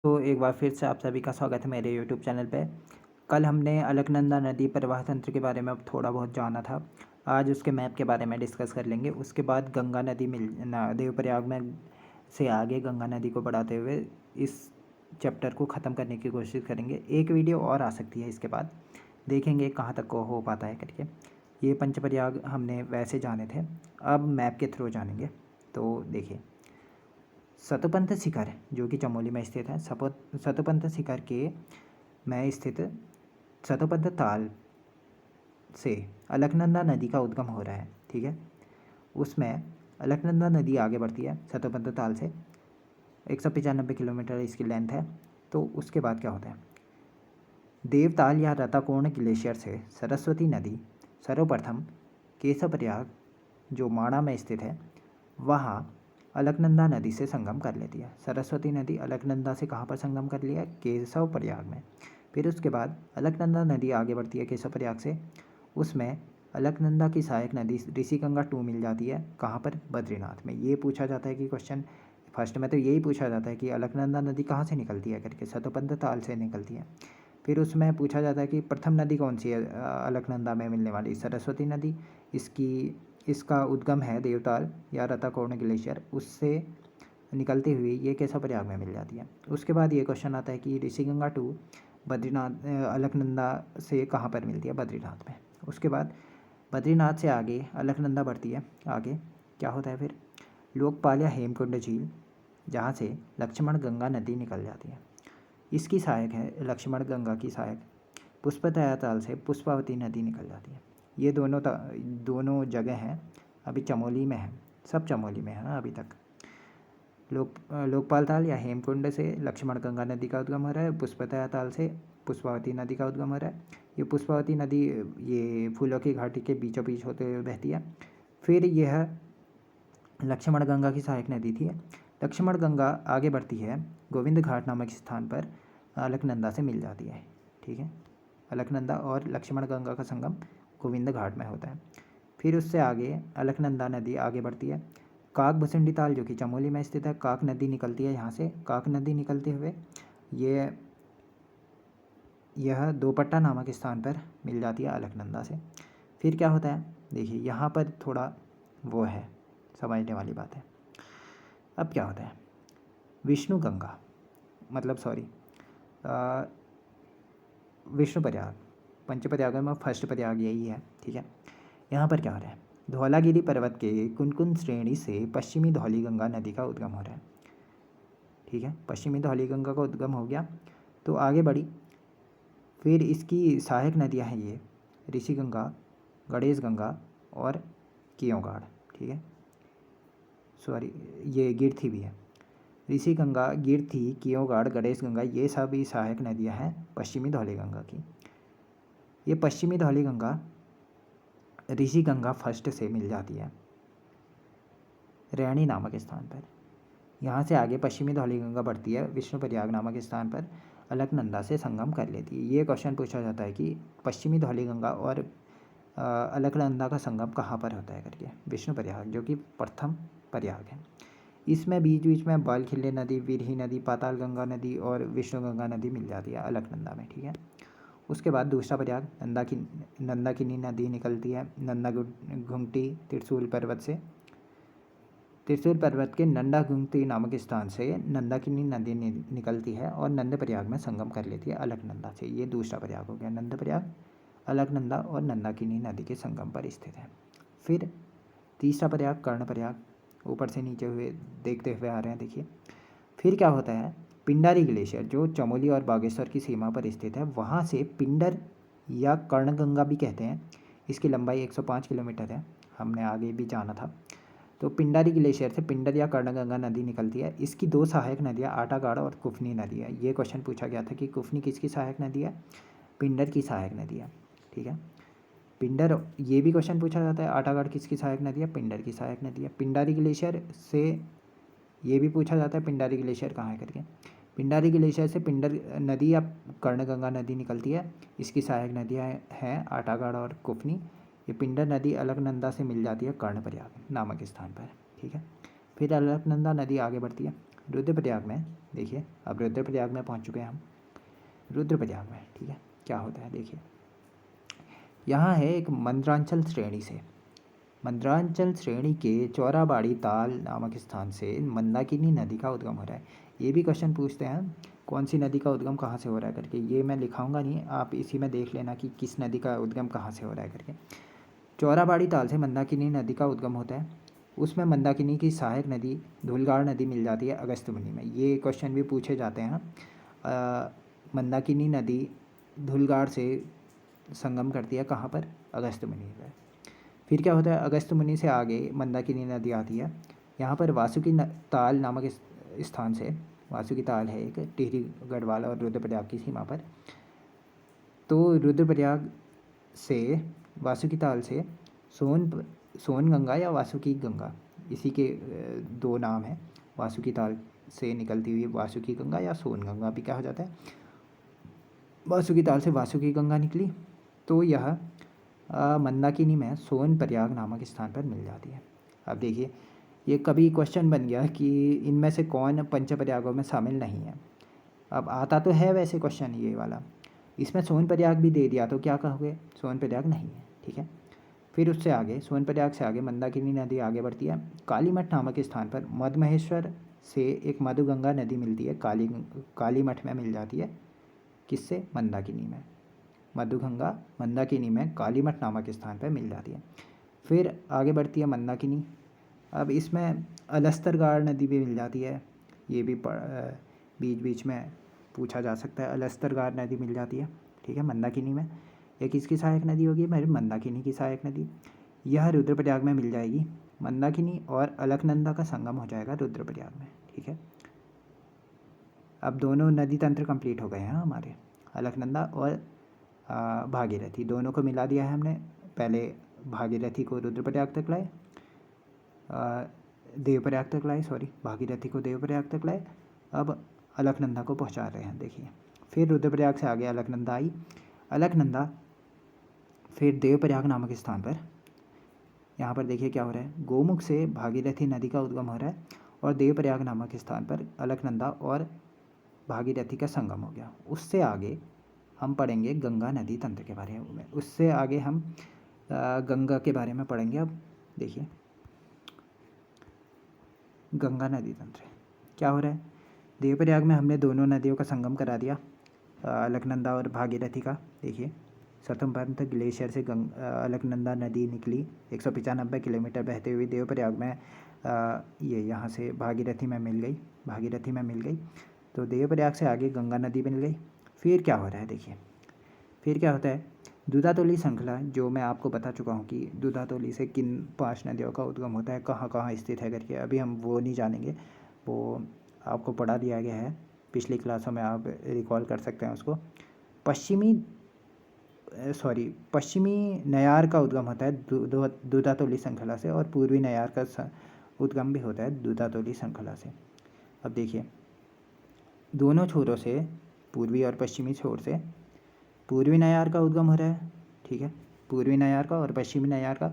तो एक बार फिर से आप सभी का स्वागत है मेरे यूट्यूब चैनल पे। कल हमने अलकनंदा नदी प्रवाह तंत्र के बारे में अब थोड़ा बहुत जाना था। आज उसके मैप के बारे में डिस्कस कर लेंगे। उसके बाद गंगा नदी देवप्रयाग में से आगे गंगा नदी को बढ़ाते हुए इस चैप्टर को ख़त्म करने की कोशिश करेंगे। एक वीडियो और आ सकती है इसके बाद, देखेंगे कहाँ तक को हो पाता है करके। ये पंचप्रयाग हमने वैसे जाने थे, अब मैप के थ्रू जानेंगे। तो देखिए, सतपंथ शिखर जो कि चमोली में स्थित है, सतपंथ शिखर के में स्थित सतपंथ ताल से अलकनंदा नदी का उद्गम हो रहा है। ठीक है, उसमें अलकनंदा नदी आगे बढ़ती है सतपंथ ताल से। 195 किलोमीटर इसकी लेंथ है। तो उसके बाद क्या होता है, देवताल या रताकोण ग्लेशियर से सरस्वती नदी सर्वप्रथम केशवप्रयाग जो माणा में स्थित है वहाँ अलकनंदा नदी से संगम कर लेती है। सरस्वती नदी अलकनंदा से कहाँ पर संगम कर लिया, केशव प्रयाग में। फिर उसके बाद अलकनंदा नदी आगे बढ़ती है केशव प्रयाग से, उसमें अलकनंदा की सहायक नदी ऋषिगंगा 2 मिल जाती है। कहाँ पर, बद्रीनाथ में। ये पूछा जाता है कि क्वेश्चन फर्स्ट में तो यही पूछा जाता है कि अलकनंदा नदी कहाँ से निकलती है करके, सतपंथ ताल से निकलती है। फिर उसमें पूछा जाता है कि प्रथम नदी कौन सी है अलकनंदा में मिलने वाली, सरस्वती नदी। इसका उद्गम है देवताल या रताकोण ग्लेशियर, उससे निकलती हुई ये केशव प्रयाग में मिल जाती है। उसके बाद ये क्वेश्चन आता है कि ऋषिगंगा 2 बद्रीनाथ अलकनंदा से कहाँ पर मिलती है, बद्रीनाथ में। उसके बाद बद्रीनाथ से आगे अलकनंदा बढ़ती है। आगे क्या होता है फिर, लोकपाल या हेमकुंड झील जहाँ से लक्ष्मण गंगा नदी निकल जाती है। इसकी सहायक है, लक्ष्मण गंगा की सहायक पुष्पतया ताल से पुष्पावती नदी निकल जाती है। ये दोनों जगह हैं, अभी चमोली में है, सब चमोली में है ना अभी तक। लोकपाल ताल या हेमकुंड से लक्ष्मण गंगा नदी का उद्गम हो रहा है, पुष्पतया ताल से पुष्पावती नदी का उद्गम हो रहा है। ये पुष्पावती नदी ये फूलों की घाटी के बीचों बीच होते हुए बहती है। फिर यह लक्ष्मण गंगा की सहायक नदी थी। लक्ष्मण गंगा आगे बढ़ती है, गोविंद घाट नामक स्थान पर अलकनंदा से मिल जाती है। ठीक है, अलकनंदा और लक्ष्मण गंगा का संगम गोविंद घाट में होता है। फिर उससे आगे अलकनंदा नदी आगे बढ़ती है, काक भुसुंडी ताल जो कि चमोली में स्थित है, काक नदी निकलती है यहाँ से। काक नदी निकलते हुए यह दोपट्टा नामक स्थान पर मिल जाती है अलकनंदा से। फिर क्या होता है, देखिए यहाँ पर थोड़ा वो है, समझने वाली बात है। अब क्या होता है, विष्णु गंगा मतलब सॉरी विष्णु प्रयाग, पंचप्रयागों में फर्स्ट प्रयाग यही है। ठीक है, यहाँ पर क्या हो रहा है, धौलागिरी पर्वत के कुनकुन श्रेणी से पश्चिमी धौलीगंगा नदी का उद्गम हो रहा है। ठीक है, पश्चिमी धौलीगंगा का उद्गम हो गया तो आगे बढ़ी। फिर इसकी सहायक नदियाँ हैं ये ऋषिगंगा, गणेश गंगा और कियोंगाड़। ठीक है, सॉरी ये गिरथी भी है। ऋषिगंगा, गिरथी, कियोंगाड़, गणेश गंगा ये सभी सहायक नदियाँ हैं पश्चिमी धौलीगंगा की। ये पश्चिमी धौलीगंगा ऋषिगंगा फर्स्ट से मिल जाती है रैणी नामक स्थान पर। यहाँ से आगे पश्चिमी धौलीगंगा बढ़ती है विष्णु प्रयाग नामक स्थान पर, अलकनंदा से संगम कर लेती है। ये क्वेश्चन पूछा जाता है कि पश्चिमी धौलीगंगा और अलकनंदा का संगम कहाँ पर होता है करके, विष्णु प्रयाग जो कि प्रथम प्रयाग है। इसमें बीच बीच में बालखिल्य नदी, विरही नदी, पाताल गंगा नदी और विष्णु गंगा नदी मिल जाती है अलकनंदा में। ठीक है, उसके बाद दूसरा प्रयाग नंदाकिनी नदी निकलती है नंदा घुंगटी त्रिशूल पर्वत से। त्रिशूल पर्वत के नंदा घुंगटी नामक स्थान से नंदाकिनी नदी निकलती है और नंद प्रयाग में संगम कर लेती है अलकनंदा से। ये दूसरा प्रयाग हो गया, नंद प्रयाग अलकनंदा और नंदाकिनी नदी के संगम पर स्थित है। फिर तीसरा प्रयाग कर्ण प्रयाग, ऊपर से नीचे हुए देखते हुए आ रहे हैं। देखिए फिर क्या होता है, पिंडारी ग्लेशियर जो चमोली और बागेश्वर की सीमा पर स्थित है, वहाँ से पिंडर या कर्णगंगा भी कहते हैं। इसकी लंबाई 105 किलोमीटर है, हमने आगे भी जाना था। तो पिंडारी ग्लेशियर से पिंडर या कर्णगंगा नदी निकलती है। इसकी दो सहायक नदियाँ आटागाड़ और कुफनी नदी है। ये क्वेश्चन पूछा गया था कि कुफनी किसकी सहायक नदी है, पिंडर की सहायक नदी है। ठीक है, पिंडर, ये भी क्वेश्चन पूछा जाता है आटागाड़ किसकी सहायक नदी है, पिंडर की सहायक नदी है। पिंडारी ग्लेशियर से ये भी पूछा जाता है पिंडारी ग्लेशियर कहाँ है करके। पिंडारी ग्लेशियर से पिंडर नदी या कर्णगंगा नदी निकलती है। इसकी सहायक नदियाँ हैं आटागाड़ और कुफनी। ये पिंडर नदी अलकनंदा से मिल जाती है कर्णप्रयाग नामक स्थान पर। ठीक है, फिर अलकनंदा नदी आगे बढ़ती है, रुद्रप्रयाग में देखिए, अब रुद्रप्रयाग में पहुंच चुके हैं हम। रुद्रप्रयाग में ठीक है क्या होता है देखिए, यहाँ है एक मंदरांचल श्रेणी से, मंदरांचल श्रेणी के चौराबाड़ी ताल नामक स्थान से मंदाकिनी नदी का उद्गम हो रहा है। ये भी क्वेश्चन पूछते हैं कौन सी नदी का उद्गम कहाँ से हो रहा है करके, ये मैं लिखाऊंगा नहीं, आप इसी में देख लेना कि किस नदी का उद्गम कहाँ से हो रहा है करके। चौराबाड़ी ताल से मंदाकिनी नदी का उद्गम होता है, उसमें मंदाकिनी की सहायक नदी धुलगाड़ नदी मिल जाती है अगस्त्यमुनि में। ये क्वेश्चन भी पूछे जाते हैं। मंदाकिनी नदी धुलगाड़ से संगम करती है कहाँ पर, अगस्त्यमुनि में। फिर क्या होता है, अगस्त्यमुनि से आगे मंदाकिनी नदी आती है, यहाँ पर वासुकी ताल नामक स्थान से, वासुकी ताल है एक टिहरी गढ़वाल और रुद्रप्रयाग की सीमा पर। तो रुद्रप्रयाग से वासुकी ताल से सोन गंगा या वासुकी गंगा, इसी के दो नाम हैं, वासुकी ताल से निकलती हुई वासुकी गंगा या सोन गंगा भी क्या हो जाता है। वासुकी ताल से वासुकी गंगा निकली तो यह मंदाकिनी में सोनप्रयाग नामक स्थान पर मिल जाती है। अब देखिए ये कभी क्वेश्चन बन गया कि इनमें से कौन पंचप्रयागों में शामिल नहीं है। अब आता तो है वैसे क्वेश्चन ये वाला, इसमें सोनप्रयाग भी दे दिया तो क्या कहोगे, सोनप्रयाग नहीं है ठीक है। फिर उससे आगे सोनप्रयाग से आगे मंदाकिनी नदी आगे बढ़ती है, कालीमठ नामक स्थान पर मधमहेश्वर से एक मधुगंगा नदी मिलती है, कालीमठ में मिल जाती है, किससे, मंदाकिनी में। मधुगंगा मंदाकिनी में कालीमठ नामक स्थान पर मिल जाती है। फिर आगे बढ़ती है मंदाकिनी, अब इसमें अलस्तरगाड़ नदी भी मिल जाती है, ये भी बीच बीच में पूछा जा सकता है। अलस्तरगाड़ नदी मिल जाती है ठीक है मंदाकिनी में। ये किसकी सहायक नदी होगी, मेरी मंदाकिनी की सहायक नदी, यह रुद्रप्रयाग में मिल जाएगी। मंदाकिनी और अलकनंदा का संगम हो जाएगा रुद्रप्रयाग में ठीक है। अब दोनों नदी तंत्र कंप्लीट हो गए हैं हमारे, अलकनंदा और भागीरथी दोनों को मिला दिया है हमने। पहले भागीरथी को रुद्रप्रयाग तक लाए, देवप्रयाग तक लाए, सॉरी भागीरथी को देवप्रयाग तक लाए, अब अलकनंदा को पहुंचा रहे हैं देखिए। फिर रुद्रप्रयाग से आगे अलकनंदा आई, अलकनंदा फिर देवप्रयाग नामक स्थान पर, यहाँ पर देखिए क्या हो रहा है, गोमुख से भागीरथी नदी का उद्गम हो रहा है और देवप्रयाग नामक स्थान पर अलकनंदा और भागीरथी का संगम हो गया। उससे आगे हम पढ़ेंगे गंगा नदी तंत्र के बारे में, उससे आगे हम गंगा के बारे में पढ़ेंगे। अब देखिए गंगा नदी तंत्र क्या हो रहा है, देवप्रयाग में हमने दोनों नदियों का संगम करा दिया, अलकनंदा और भागीरथी का। देखिए स्वतंत्रता ग्लेशियर से अलकनंदा नदी निकली 195 किलोमीटर बहते हुए देवप्रयाग में, ये यहाँ से भागीरथी में मिल गई, भागीरथी में मिल गई, तो देवप्रयाग से आगे गंगा नदी मिल गई। फिर क्या हो रहा है देखिए, फिर क्या होता है, दूधातोली श्रृंखला, जो मैं आपको बता चुका हूँ कि दूधातोली से किन 5 नदियों का उद्गम होता है, कहाँ कहाँ स्थित है करके, अभी हम वो नहीं जानेंगे, वो आपको पढ़ा दिया गया है पिछली क्लासों में, आप रिकॉल कर सकते हैं उसको। पश्चिमी नयार का उद्गम होता है दूधातोली श्रृंखला से, और पूर्वी नयार का उद्गम भी होता है दूधातोली श्रृंखला से। अब देखिए दोनों छोरों से, पूर्वी और पश्चिमी छोर से पूर्वी नयार का उद्गम हो रहा है ठीक है, पूर्वी नयार का और पश्चिमी नयार का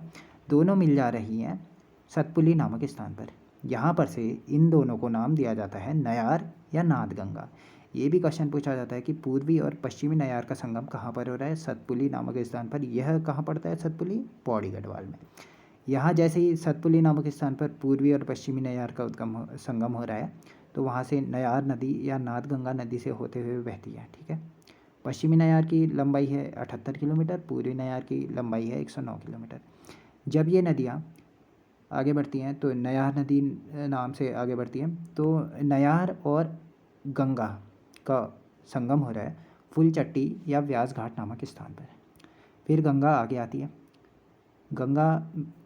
दोनों मिल जा रही हैं सतपुली नामक स्थान पर। यहाँ पर से इन दोनों को नाम दिया जाता है नयार या नादगंगा। ये भी क्वेश्चन पूछा जाता है कि पूर्वी और पश्चिमी नयार का संगम कहाँ पर हो रहा है, सतपुली नामक स्थान पर। यह कहाँ पड़ता है सतपुली, पौड़ी गढ़वाल में। यहाँ जैसे ही सतपुली नामक स्थान पर पूर्वी और पश्चिमी नयार का संगम हो रहा है, तो वहाँ से नयार नदी या नादगंगा नदी से होते हुए बहती है ठीक है। पश्चिमी नयार की लंबाई है 78 किलोमीटर, पूर्वी नयार की लंबाई है 109 किलोमीटर। जब ये नदियाँ आगे बढ़ती हैं तो नयार नदी नाम से आगे बढ़ती हैं, तो नयार और गंगा का संगम हो रहा है फुलचट्टी या व्यास घाट नामक स्थान पर। फिर गंगा आगे आती है, गंगा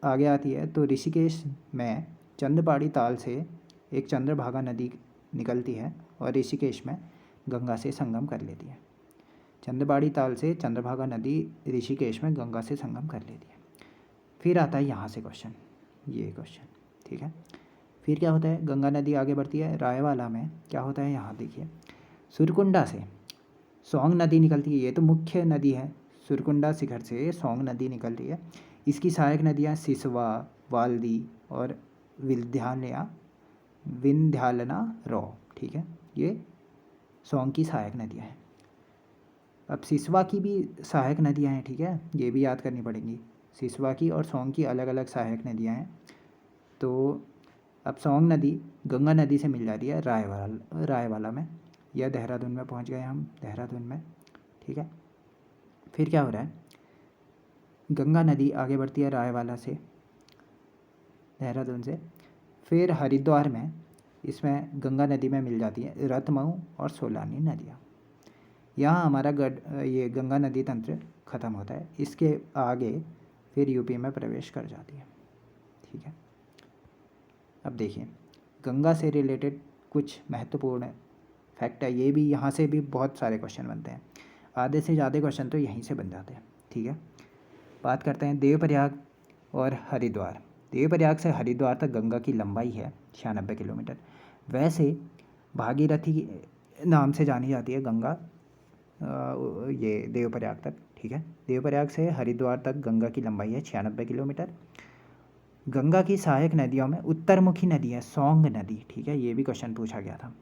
आगे आती है तो ऋषिकेश में चंद्रपाड़ी ताल से एक चंद्रभागा नदी निकलती है और ऋषिकेश में गंगा से संगम कर लेती है। चंद्रपाड़ी ताल से चंद्रभागा नदी ऋषिकेश में गंगा से संगम कर लेती है। फिर आता है यहाँ से क्वेश्चन, ये क्वेश्चन ठीक है। फिर क्या होता है, गंगा नदी आगे बढ़ती है, रायवाला में क्या होता है, यहाँ देखिए सुरकुंडा से सोंग नदी निकलती है। ये तो मुख्य नदी है, सुरकुंडा शिखर से सोंग नदी निकल रही है। इसकी सहायक नदियाँ सिसवा, वाल्दी और विंध्यालया विंध्यालना, रॉ। ठीक है, ये सोंग की सहायक नदियाँ हैं। अब सिसवा की भी सहायक नदियाँ हैं। ठीक है, ये भी याद करनी पड़ेंगी। सिसवा की और सोंग की अलग अलग सहायक नदियाँ हैं। तो अब सोंग नदी गंगा नदी से मिल जा रही है रायवाला में, या देहरादून में पहुंच गए हम, देहरादून में। ठीक है, फिर क्या हो रहा है, गंगा नदी आगे बढ़ती है रायवाला से, देहरादून से, फिर हरिद्वार में इसमें गंगा नदी में मिल जाती है रतमऊ और सोलानी नदियाँ। यहाँ हमारा ये गंगा नदी तंत्र ख़त्म होता है। इसके आगे फिर यूपी में प्रवेश कर जाती है। ठीक है, अब देखिए गंगा से रिलेटेड कुछ महत्वपूर्ण फैक्ट है। ये भी यहाँ से भी बहुत सारे क्वेश्चन बनते हैं, आधे से ज़्यादा क्वेश्चन तो यहीं से बन जाते हैं। ठीक है, बात करते हैं देवप्रयाग और हरिद्वार। देवप्रयाग से हरिद्वार तक गंगा की लंबाई है 96 किलोमीटर। वैसे भागीरथी नाम से जानी जाती है गंगा ये देवप्रयाग तक। ठीक है, देवप्रयाग से हरिद्वार तक गंगा की लंबाई है 96 किलोमीटर। गंगा की सहायक नदियों में उत्तरमुखी नदी है सोंग नदी। ठीक है, ये भी क्वेश्चन पूछा गया था।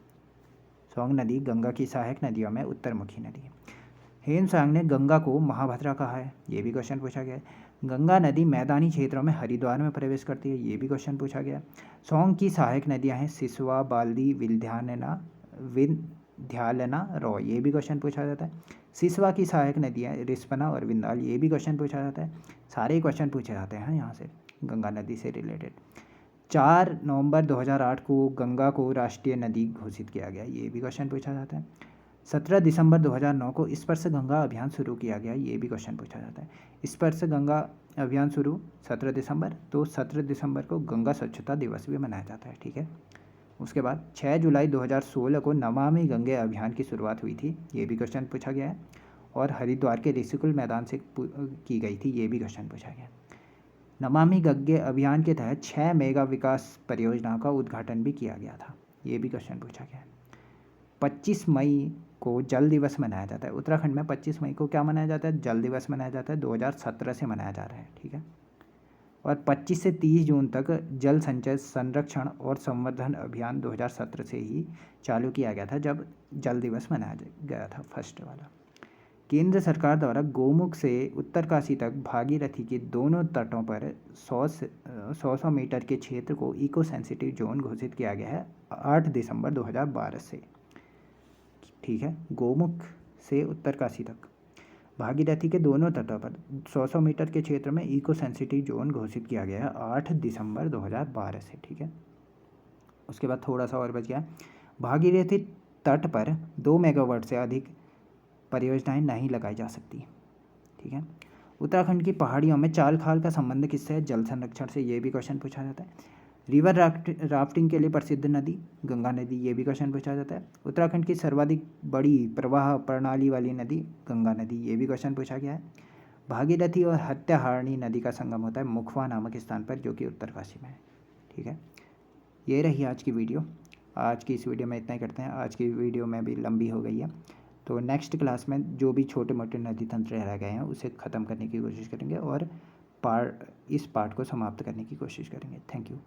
सोंग नदी गंगा की सहायक नदियों में उत्तरमुखी नदी है। हेमसांग ने गंगा को महाभद्रा कहा है, ये भी क्वेश्चन पूछा गया है। गंगा नदी मैदानी क्षेत्रों में हरिद्वार में प्रवेश करती है, ये भी क्वेश्चन पूछा गया। सोंग की सहायक नदियां हैं सिसवा, बाल्दी, विंध्यालना, रॉ, ये भी क्वेश्चन पूछा जाता है। सिसवा की सहायक नदियां रिस्पना और विंदाल, ये भी क्वेश्चन पूछा जाता है। सारे क्वेश्चन पूछे जाते हैं यहाँ से गंगा नदी से रिलेटेड। 4 नवंबर 2008 को गंगा को राष्ट्रीय नदी घोषित किया गया, ये भी क्वेश्चन पूछा जाता है। 17 दिसंबर 2009 को स्पर्श गंगा अभियान शुरू किया गया, ये भी क्वेश्चन पूछा जाता है। स्पर्श गंगा अभियान शुरू 17 दिसंबर, तो 17 दिसंबर को गंगा स्वच्छता दिवस भी मनाया जाता है। ठीक है, उसके बाद 6 जुलाई 2016 को नमामि गंगे अभियान की शुरुआत हुई थी, ये भी क्वेश्चन पूछा गया है। और हरिद्वार के ऋषिकुल मैदान से की गई थी, ये भी क्वेश्चन पूछा गया। नमामि गंगे अभियान के तहत 6 मेगा विकास परियोजनाओं का उद्घाटन भी किया गया था, ये भी क्वेश्चन पूछा गया है। 25 मई को जल दिवस मनाया जाता है। उत्तराखंड में 25 मई को क्या मनाया जाता है, जल दिवस मनाया जाता है, 2017 से मनाया जा रहा है। ठीक है, और 25 से 30 जून तक जल संचय संरक्षण और संवर्धन अभियान 2017 से ही चालू किया गया था, जब जल दिवस मनाया गया था फर्स्ट वाला। केंद्र सरकार द्वारा गोमुख से उत्तरकाशी तक भागीरथी के दोनों तटों पर 100 मीटर के क्षेत्र को इको सेंसिटिव जोन घोषित किया गया है 8 दिसंबर 2012 से। ठीक है, गोमुख से उत्तरकाशी तक भागीरथी के दोनों तटों पर 100 मीटर के क्षेत्र में इको सेंसिटिव जोन घोषित किया गया है 8 दिसंबर 2012 से। ठीक है, उसके बाद थोड़ा सा और बच गया, भागीरथी तट पर 2 मेगावाट से अधिक परियोजनाएं नहीं लगाई जा सकती। ठीक है, उत्तराखंड की पहाड़ियों में चाल खाल का संबंध किससे है, जल संरक्षण से, ये भी क्वेश्चन पूछा जाता है। रिवर राफ्टिंग के लिए प्रसिद्ध नदी गंगा नदी, ये भी क्वेश्चन पूछा जाता है। उत्तराखंड की सर्वाधिक बड़ी प्रवाह प्रणाली वाली नदी गंगा नदी, ये भी क्वेश्चन पूछा गया है। भागीरथी और हत्याहारणी नदी का संगम होता है मुखवा नामक स्थान पर, जो कि उत्तरकाशी में है। ठीक है, ये रही आज की वीडियो। आज की इस वीडियो में इतना ही करते हैं, आज की वीडियो में भी लंबी हो गई है, तो नेक्स्ट क्लास में जो भी छोटे मोटे नदी तंत्र रह गए हैं उसे ख़त्म करने की कोशिश करेंगे और इस पार्ट को समाप्त करने की कोशिश करेंगे। Thank you.